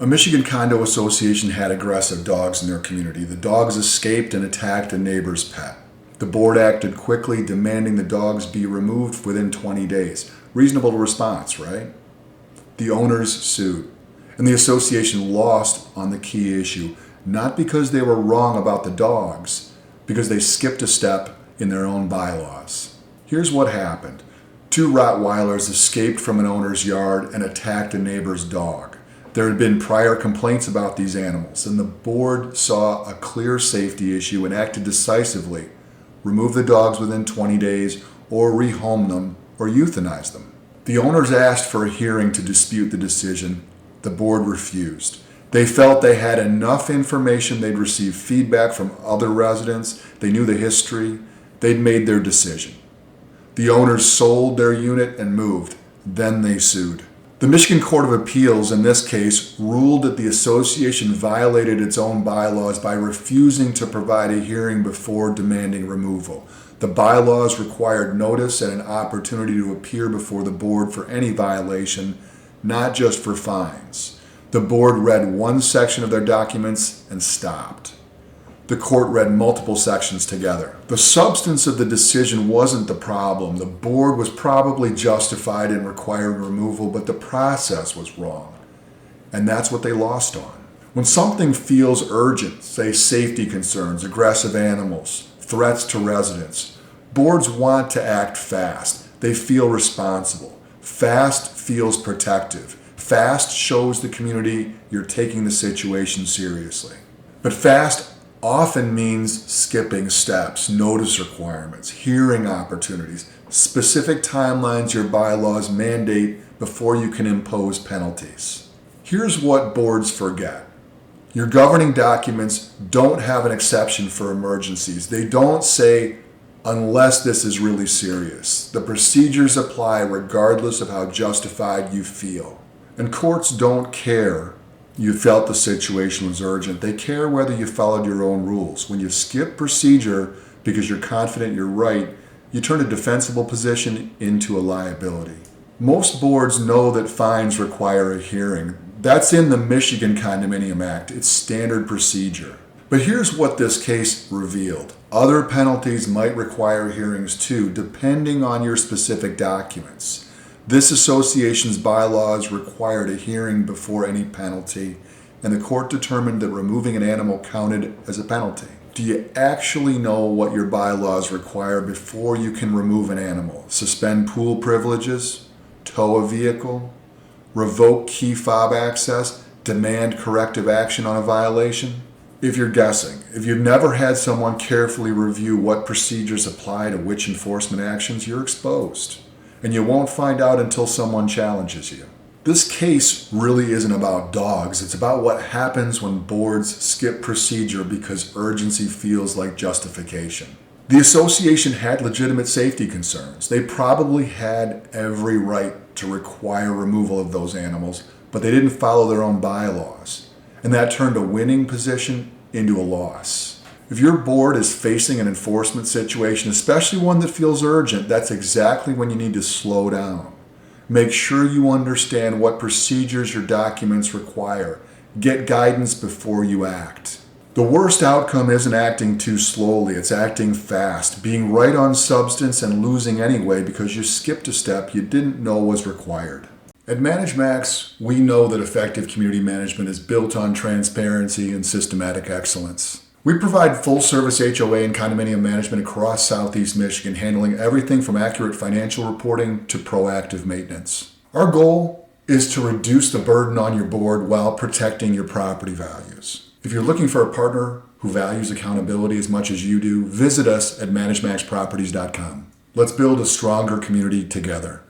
A Michigan condo association had aggressive dogs in their community. The dogs escaped and attacked a neighbor's pet. The board acted quickly, demanding the dogs be removed within 20 days. Reasonable response, right? The owners sued, and the association lost on the key issue, not because they were wrong about the dogs, because they skipped a step in their own bylaws. Here's what happened. 2 Rottweilers escaped from an owner's yard and attacked a neighbor's dog. There had been prior complaints about these animals, and the board saw a clear safety issue and acted decisively. Remove the dogs within 20 days, or rehome them, or euthanize them. The owners asked for a hearing to dispute the decision. The board refused. They felt they had enough information, they'd received feedback from other residents, they knew the history, they'd made their decision. The owners sold their unit and moved. Then they sued. The Michigan Court of Appeals, in this case, ruled that the association violated its own bylaws by refusing to provide a hearing before demanding removal. The bylaws required notice and an opportunity to appear before the board for any violation, not just for fines. The board read one section of their documents and stopped. The court read multiple sections together. The substance of the decision wasn't the problem. The board was probably justified in requiring removal, but the process was wrong. And that's what they lost on. When something feels urgent, say safety concerns, aggressive animals, threats to residents, boards want to act fast. They feel responsible. Fast feels protective. Fast shows the community you're taking the situation seriously. But fast often means skipping steps, notice requirements, hearing opportunities, specific timelines your bylaws mandate before you can impose penalties. Here's what boards forget. Your governing documents don't have an exception for emergencies. They don't say, unless this is really serious. The procedures apply regardless of how justified you feel. And courts don't care you felt the situation was urgent. They care whether you followed your own rules. When you skip procedure because you're confident you're right, you turn a defensible position into a liability. Most boards know that fines require a hearing. That's in the Michigan Condominium Act. It's standard procedure. But here's what this case revealed. Other penalties might require hearings too, depending on your specific documents. This association's bylaws required a hearing before any penalty, and the court determined that removing an animal counted as a penalty. Do you actually know what your bylaws require before you can remove an animal? Suspend pool privileges? Tow a vehicle? Revoke key fob access? Demand corrective action on a violation? If you're guessing, if you've never had someone carefully review what procedures apply to which enforcement actions, you're exposed. And you won't find out until someone challenges you. This case really isn't about dogs. It's about what happens when boards skip procedure because urgency feels like justification. The association had legitimate safety concerns. They probably had every right to require removal of those animals, but they didn't follow their own bylaws. And that turned a winning position into a loss. If your board is facing an enforcement situation, especially one that feels urgent, that's exactly when you need to slow down. Make sure you understand what procedures your documents require. Get guidance before you act. The worst outcome isn't acting too slowly, it's acting fast, being right on substance and losing anyway because you skipped a step you didn't know was required. At ManageMax, we know that effective community management is built on transparency and systematic excellence. We provide full-service HOA and condominium management across Southeast Michigan, handling everything from accurate financial reporting to proactive maintenance. Our goal is to reduce the burden on your board while protecting your property values. If you're looking for a partner who values accountability as much as you do, visit us at managemaxproperties.com. Let's build a stronger community together.